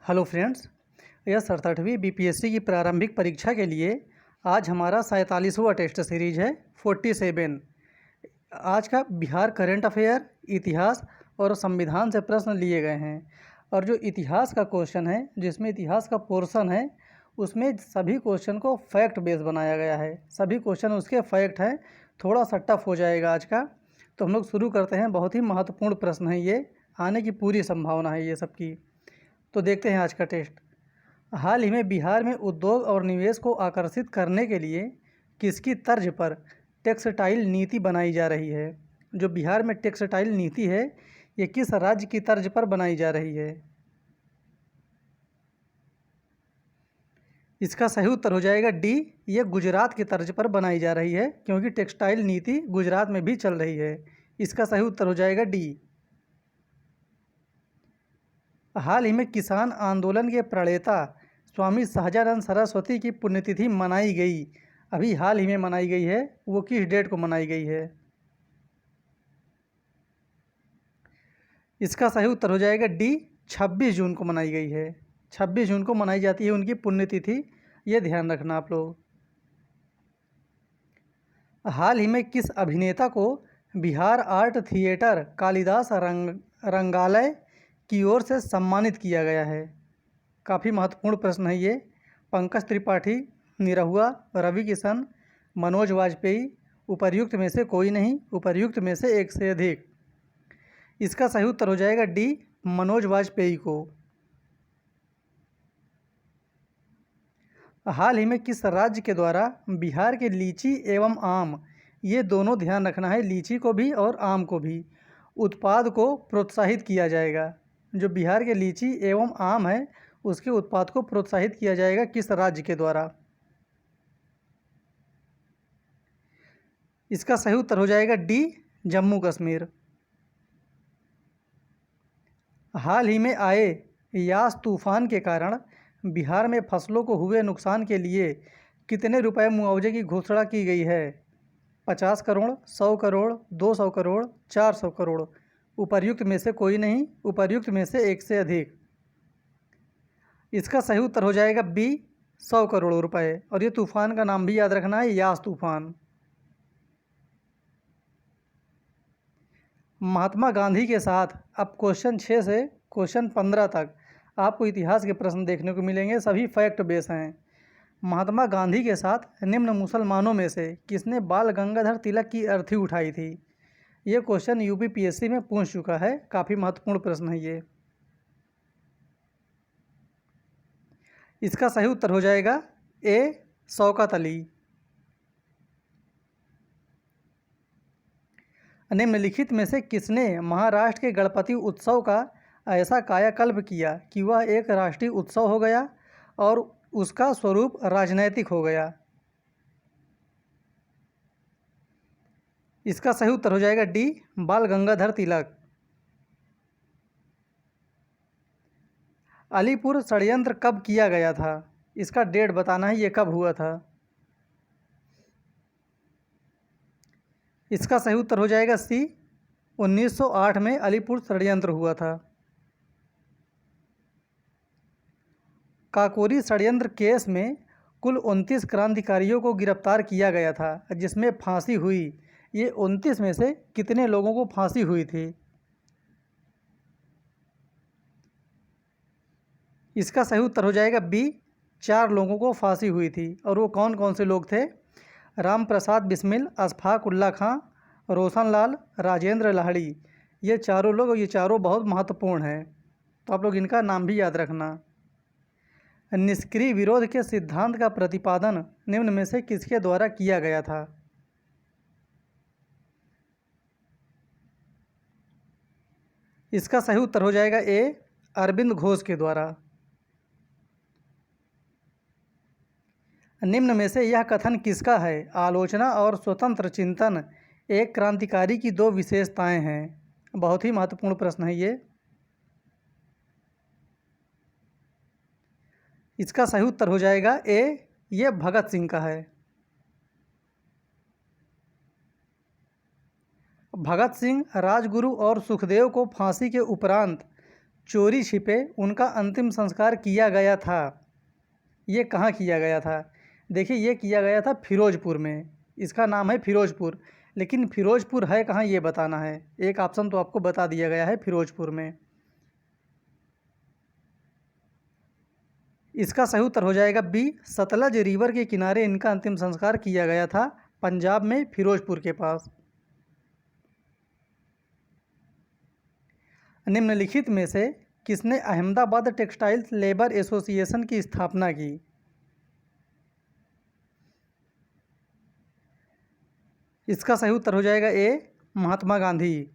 Hello friends, यह 67वीं BPSC की प्रारंभिक परीक्षा के लिए आज हमारा 47वां टेस्ट सीरीज है 47। आज का बिहार करंट अफेयर, इतिहास और संविधान से प्रश्न लिए गए हैं। और जो इतिहास का क्वेश्चन है, जिसमें इतिहास का पोर्शन है, उसमें सभी क्वेश्चन को फैक्ट बेस बनाया गया है। सभी क्वेश्चन उसके फैक्ट हैं। थोड़ा सा टफ हो जाएगा आज का, तो हम लोग शुरू करते हैं। बहुत ही महत्वपूर्ण प्रश्न है ये, आने की पूरी संभावना है ये सबकी। तो देखते हैं आज का टेस्ट। हाल ही में बिहार में उद्योग और निवेश को आकर्षित करने के लिए किसकी तर्ज पर टेक्सटाइल नीति बनाई जा रही है? जो बिहार में टेक्सटाइल नीति है, ये किस राज्य की तर्ज पर बनाई जा रही है? इसका सही उत्तर हो जाएगा डी, ये गुजरात की तर्ज पर बनाई जा रही है, क्योंकि टेक्सटाइल नीति गुजरात में भी चल रही है। इसका सही उत्तर हो जाएगा डी। हाल ही में किसान आंदोलन के प्रणेता स्वामी सहजानंद सरस्वती की पुण्यतिथि मनाई गई। अभी हाल ही में मनाई गई है, वो किस डेट को मनाई गई है? इसका सही उत्तर हो जाएगा डी, 26 जून को मनाई गई है। 26 जून को मनाई जाती है उनकी पुण्यतिथि, ये ध्यान रखना आप लोग। हाल ही में किस अभिनेता को बिहार आर्ट थिएटर कालिदास रंगालय की ओर से सम्मानित किया गया है? काफ़ी महत्वपूर्ण प्रश्न है ये। पंकज त्रिपाठी, निरहुआ, रवि किशन, मनोज वाजपेयी, उपर्युक्त में से कोई नहीं, उपर्युक्त में से एक से अधिक। इसका सही उत्तर हो जाएगा डी, मनोज वाजपेयी को। हाल ही में किस राज्य के द्वारा बिहार के लीची एवं आम, ये दोनों ध्यान रखना है, लीची को भी और आम को भी, उत्पाद को प्रोत्साहित किया जाएगा? जो बिहार के लीची एवं आम है, उसके उत्पाद को प्रोत्साहित किया जाएगा किस राज्य के द्वारा? इसका सही उत्तर हो जाएगा डी, जम्मू कश्मीर। हाल ही में आए यास तूफान के कारण बिहार में फसलों को हुए नुकसान के लिए कितने रुपए मुआवजे की घोषणा की गई है? 50 करोड़, 100 करोड़, 200 करोड़, 400 करोड़। उपर्युक्त में से कोई नहीं, उपर्युक्त में से एक से अधिक। इसका सही उत्तर हो जाएगा बी, 100 करोड़ रुपए। और ये तूफान का नाम भी याद रखना है, यास तूफान। महात्मा गांधी के साथ अब क्वेश्चन 6 से क्वेश्चन 15 तक आपको इतिहास के प्रश्न देखने को मिलेंगे, सभी फैक्ट बेस हैं। महात्मा गांधी के साथ निम्न मुसलमानों में से किसने बाल गंगाधर तिलक की अर्थी उठाई थी? ये क्वेश्चन यूपीपीएससी में पूछ चुका है, काफ़ी महत्वपूर्ण प्रश्न है ये। इसका सही उत्तर हो जाएगा ए, शौकत अली। निम्नलिखित में से किसने महाराष्ट्र के गणपति उत्सव का ऐसा कायाकल्प किया कि वह एक राष्ट्रीय उत्सव हो गया और उसका स्वरूप राजनैतिक हो गया? इसका सही उत्तर हो जाएगा डी, बाल गंगाधर तिलक। अलीपुर षड्यंत्र कब किया गया था? इसका डेट बताना है, ये कब हुआ था? इसका सही उत्तर हो जाएगा सी, 1908 में अलीपुर षड्यंत्र हुआ था। काकोरी षड्यंत्र केस में कुल 29 क्रांतिकारियों को गिरफ्तार किया गया था, जिसमें फांसी हुई। ये 29 में से कितने लोगों को फांसी हुई थी? इसका सही उत्तर हो जाएगा बी, 4 लोगों को फांसी हुई थी। और वो कौन कौन से लोग थे? राम प्रसाद बिस्मिल, अशफाक उल्ला खां, रोशन लाल, राजेंद्र लाहिड़ी। ये चारों लोग, ये चारों बहुत महत्वपूर्ण हैं, तो आप लोग इनका नाम भी याद रखना। निष्क्रिय विरोध के सिद्धांत का प्रतिपादन निम्न में से किसके द्वारा किया गया था? इसका सही उत्तर हो जाएगा ए, अरविंद घोष के द्वारा। निम्न में से यह कथन किसका है? आलोचना और स्वतंत्र चिंतन एक क्रांतिकारी की दो विशेषताएं हैं। बहुत ही महत्वपूर्ण प्रश्न है ये। इसका सही उत्तर हो जाएगा ए, ये भगत सिंह का है। भगत सिंह, राजगुरु और सुखदेव को फांसी के उपरांत चोरी छिपे उनका अंतिम संस्कार किया गया था, ये कहाँ किया गया था? देखिए, ये किया गया था फिरोजपुर में। इसका नाम है फिरोजपुर, लेकिन फिरोजपुर है कहाँ ये बताना है। एक ऑप्शन तो आपको बता दिया गया है फिरोजपुर में। इसका सही उत्तर हो जाएगा बी, सतलज रिवर के किनारे इनका अंतिम संस्कार किया गया था, पंजाब में फिरोजपुर के पास। निम्नलिखित में से किसने अहमदाबाद टेक्सटाइल्स लेबर एसोसिएशन की स्थापना की? इसका सही उत्तर हो जाएगा ए, महात्मा गांधी।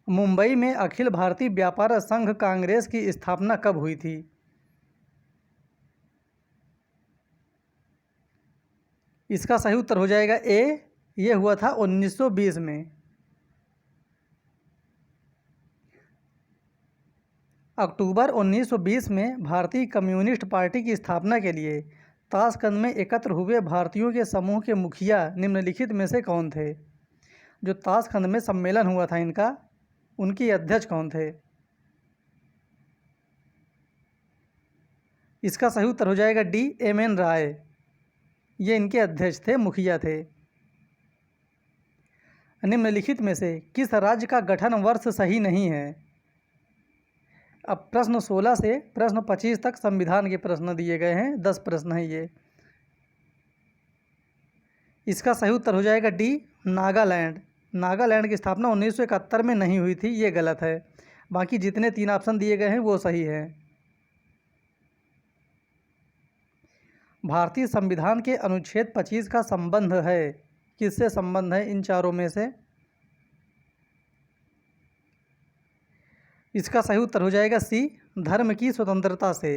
मुंबई में अखिल भारतीय व्यापार संघ कांग्रेस की स्थापना कब हुई थी? इसका सही उत्तर हो जाएगा ए, ये हुआ था 1920 में। अक्टूबर 1920 में भारतीय कम्युनिस्ट पार्टी की स्थापना के लिए ताशकंद में एकत्र हुए भारतीयों के समूह के मुखिया निम्नलिखित में से कौन थे? जो ताशकंद में सम्मेलन हुआ था इनका, उनके अध्यक्ष कौन थे? इसका सही उत्तर हो जाएगा डी, एम.एन. राय। ये इनके अध्यक्ष थे, मुखिया थे। निम्नलिखित में से किस राज्य का गठन वर्ष सही नहीं है? अब प्रश्न 16 से प्रश्न 25 तक संविधान के प्रश्न दिए गए हैं, 10 प्रश्न हैं ये। इसका सही उत्तर हो जाएगा डी, नागालैंड। नागालैंड की स्थापना 1971 में नहीं हुई थी, ये गलत है। बाकी जितने 3 ऑप्शन दिए गए हैं वो सही है। भारतीय संविधान के अनुच्छेद 25 का संबंध है, किससे संबंध है इन चारों में से? इसका सही उत्तर हो जाएगा सी, धर्म की स्वतंत्रता से।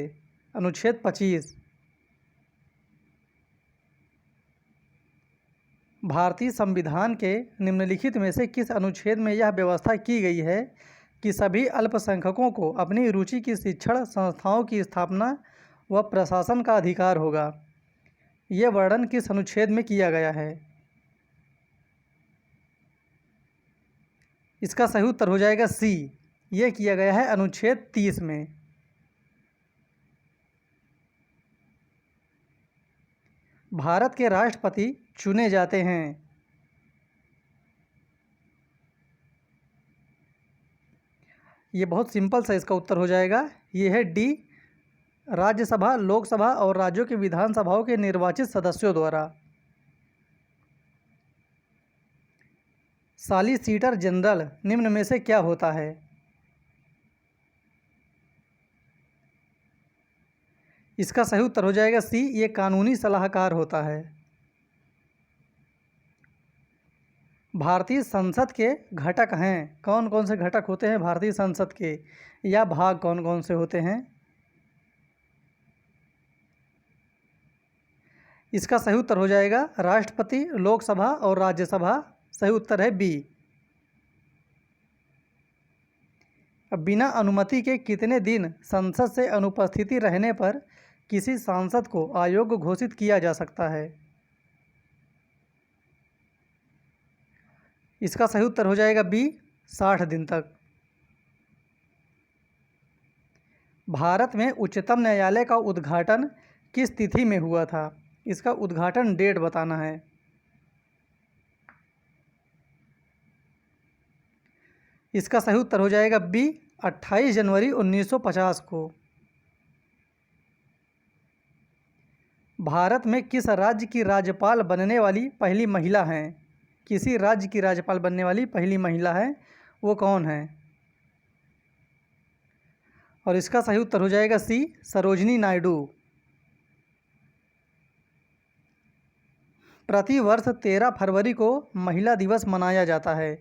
अनुच्छेद 25। भारतीय संविधान के निम्नलिखित में से किस अनुच्छेद में यह व्यवस्था की गई है कि सभी अल्पसंख्यकों को अपनी रुचि की शिक्षण संस्थाओं की स्थापना व प्रशासन का अधिकार होगा? ये वर्णन किस अनुच्छेद में किया गया है? इसका सही उत्तर हो जाएगा सी, ये किया गया है अनुच्छेद 30 में। भारत के राष्ट्रपति चुने जाते हैं। ये बहुत सिंपल सा इसका उत्तर हो जाएगा, ये है डी, राज्यसभा, लोकसभा और राज्यों की विधानसभाओं के निर्वाचित सदस्यों द्वारा। सॉलिसिटर जनरल निम्न में से क्या होता है? इसका सही उत्तर हो जाएगा सी, ये कानूनी सलाहकार होता है। भारतीय संसद के घटक हैं, कौन कौन से घटक होते हैं भारतीय संसद के, या भाग कौन कौन से होते हैं? इसका सही उत्तर हो जाएगा राष्ट्रपति, लोकसभा और राज्यसभा। सही उत्तर है बी। अब बिना अनुमति के कितने दिन संसद से अनुपस्थिति रहने पर किसी सांसद को अयोग्य घोषित किया जा सकता है? इसका सही उत्तर हो जाएगा बी, 60 दिन तक। भारत में उच्चतम न्यायालय का उद्घाटन किस तिथि में हुआ था? इसका उद्घाटन डेट बताना है। इसका सही उत्तर हो जाएगा बी, 28 जनवरी 1950 को। भारत में किस राज्य की राज्यपाल बनने वाली पहली महिला हैं? किसी राज्य की राज्यपाल बनने वाली पहली महिला है, वो कौन है? और इसका सही उत्तर हो जाएगा सी, सरोजिनी नायडू। प्रति वर्ष 13 फरवरी को महिला दिवस मनाया जाता है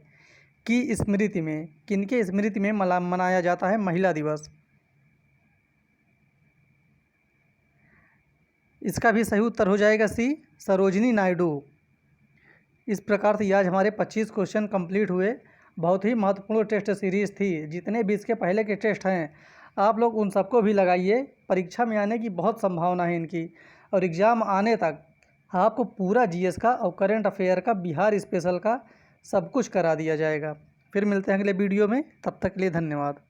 की स्मृति में, किनके स्मृति में मनाया जाता है महिला दिवस? इसका भी सही उत्तर हो जाएगा सी, सरोजिनी नायडू। इस प्रकार से ये आज हमारे 25 क्वेश्चन कंप्लीट हुए। बहुत ही महत्वपूर्ण टेस्ट सीरीज़ थी। जितने भी इसके पहले के टेस्ट हैं आप लोग उन सबको भी लगाइए। परीक्षा में आने की बहुत संभावना है इनकी, और एग्ज़ाम आने तक आपको पूरा जीएस का और करंट अफेयर का, बिहार स्पेशल का सब कुछ करा दिया जाएगा। फिर मिलते हैं अगले वीडियो में, तब तक के लिए धन्यवाद।